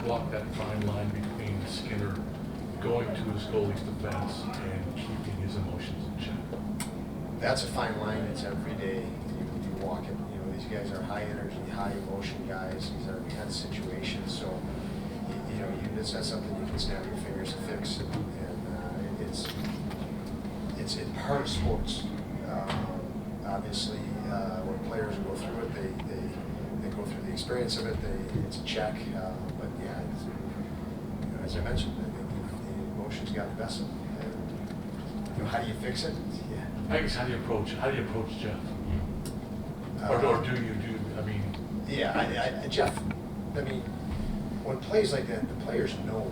walk that fine line between Skinner going to his goalie's defense and keeping his emotions in check? That's a fine line. It's every day you walk it. You know, these guys are high energy, high emotion guys. These are intense situations. So, that's not something you can snap your fingers to fix. And it's part of sports. Obviously, when players go through it, they go through the experience of it. It's a check. But yeah, as I mentioned, I think the emotions got the best of them. And, how do you fix it? Yeah. I guess how do you approach Jeff? Or do you? I mean. Yeah, Jeff. I mean, when plays like that, the players know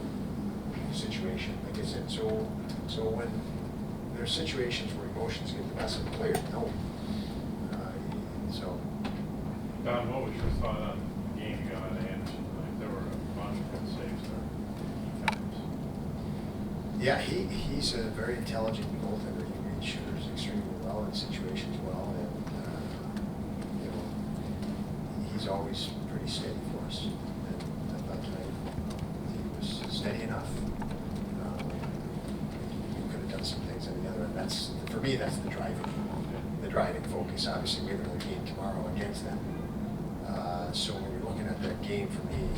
the situation. Like I said, so when there's situations where emotions get the best of the players, know. So. Don, what was your thought on the game you got out of Anderson? Like, there were a bunch of good saves there. Yeah, he's a very intelligent goaltender. He reads shooters extremely well in situations well, and he's always pretty steady for us. And I thought tonight he was steady enough. We could have done some things on the other end. That's, for me, that's the driving focus. Obviously, we have another game tomorrow against them. So when you're looking at that game, for me,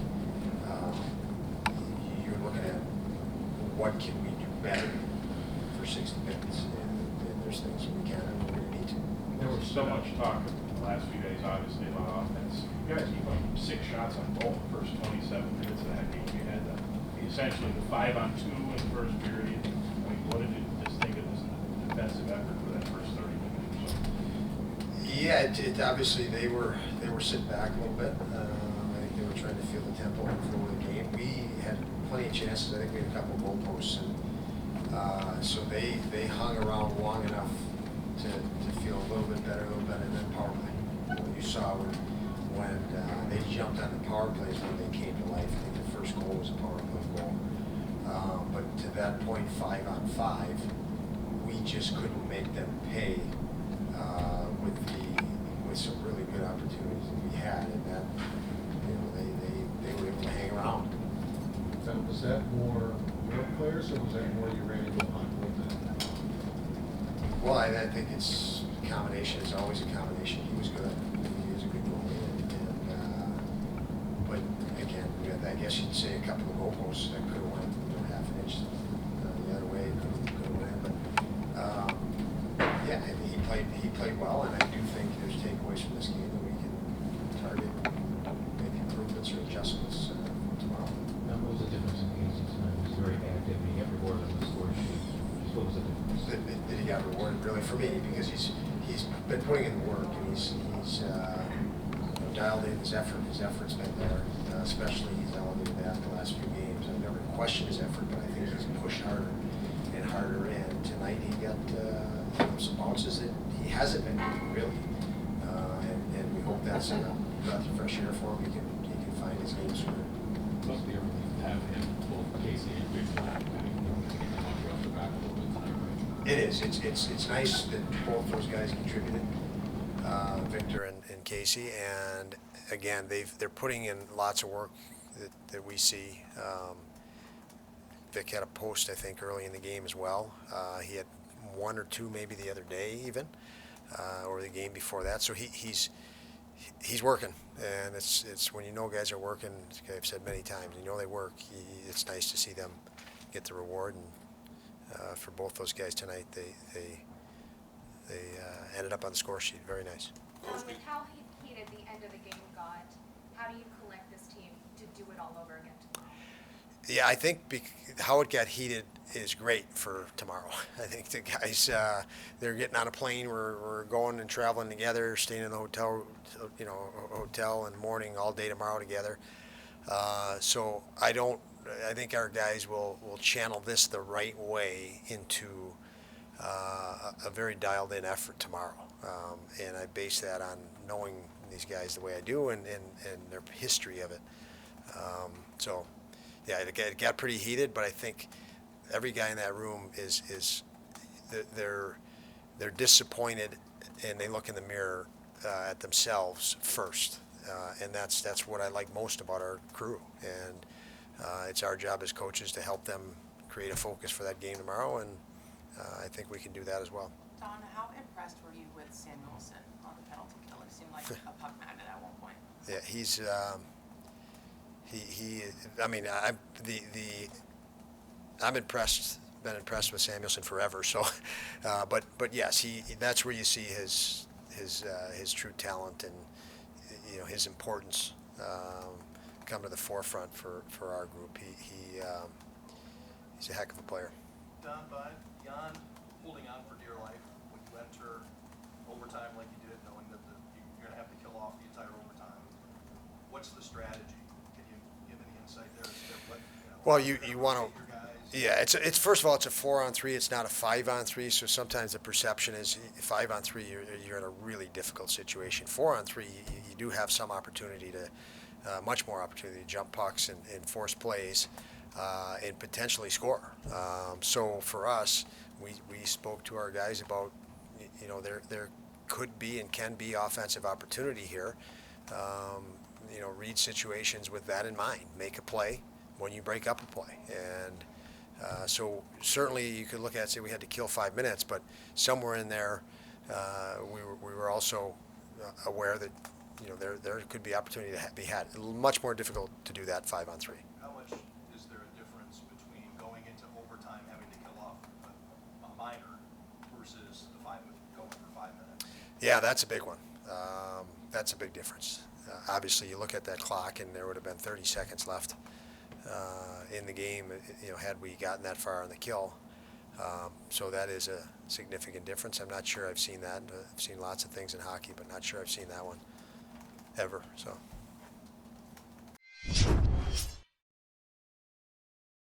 you're looking at what can we do better for 60 minutes, and there's things we can and we're going to need to. There was so much talk in the last few days, obviously, about offense. You guys, you like 6 shots on goal the first 27 minutes of that game. You had essentially the 5-on-2 in the first period. I mean, what did you just think of this defensive effort for that first 30 minutes or so? Yeah, obviously they were sitting back a little bit. I think they were trying to feel the tempo and flow of the game. We had plenty of chances. I think we had a couple of goal posts, and so they hung around long enough to feel a little bit better than power play. You saw when they jumped on the power plays when they came to life. I think the first goal was a power play goal. But to that point, 5-on-5, we just couldn't make them pay with some really good opportunities that we had, and that they were able to hang around. Was that more your players, or was that more you ran into on goaltending? Well, I think it's a combination. It's always a combination. He was good. He was a good goalie, but again, I guess you'd say a couple of goal posts that could have went half an inch the other way. Could have went in, but yeah, he played well, and I do think there's takeaways from this game that we can target, make improvements or adjustments tomorrow. Now, what was the difference in Casey tonight? He was very active, and he got rewarded on the score sheet. What was the difference? That he got rewarded really for me, because he's been putting in the work, and he's dialed in his effort. His effort's been there, especially he's elevated that the last few games. I've never questioned his effort, but I think he's pushed harder and harder. And tonight he got some bounces that he hasn't been doing really, and we hope that's a breath of fresh air for him. He can find his game sooner. Must be everything to have him, both Casey and Victor, off the back a little bit tonight, right? It is. It's nice that both those guys contributed, Victor and Casey, and again they're putting in lots of work that we see. Vic had a post, I think, early in the game as well. He had one or two maybe the other day even, or the game before that. So he's working, and it's when you know guys are working. I've said many times, you know they work. It's nice to see them get the reward, and for both those guys tonight, they ended up on the score sheet. Very nice. With how heated the end of the game got, how do you collect this team to do it all over again tomorrow? Yeah, I think how it got heated is great for tomorrow. I think the guys, they're getting on a plane. We're going and traveling together, staying in the hotel, hotel in the morning all day tomorrow together. So I think our guys will channel this the right way into a very dialed in effort tomorrow. And I base that on knowing these guys the way I do and their history of it. So yeah, it got pretty heated, but I think every guy in that room is they're disappointed, and they look in the mirror at themselves first, and that's what I like most about our crew. And It's our job as coaches to help them create a focus for that game tomorrow, and I think we can do that as well. Don, how impressed were you with Samuelson on the penalty kill? He seemed like a puck magnet at one point. Yeah, he's I mean, I'm impressed. Been impressed with Samuelson forever. So, but yes, that's where you see his true talent and his importance come to the forefront for our group. He's a heck of a player. Don, beyond holding on for dear life, when you enter overtime like you did, knowing that you're going to have to kill off the entire overtime, what's the strategy? Can you give any insight there? Well, you want to. Yeah, it's first of all, it's a 4-on-3. It's not a 5-on-3. So sometimes the perception is 5-on-3, you're in a really difficult situation. 4-on-3, you do have some opportunity to, much more opportunity to jump pucks and force plays and potentially score. So for us, we spoke to our guys about, there could be and can be offensive opportunity here. Read situations with that in mind. Make a play when you break up a play. And so certainly you could look at it and say we had to kill 5 minutes, but somewhere in there we were also aware that there could be opportunity to be had. Much more difficult to do that 5-on-3. How much is there a difference between going into overtime having to kill off a minor versus going for 5 minutes? Yeah, that's a big one. That's a big difference. Obviously, you look at that clock, and there would have been 30 seconds left in the game, had we gotten that far on the kill. So that is a significant difference. I'm not sure I've seen that. I've seen lots of things in hockey, but not sure I've seen that one ever. So.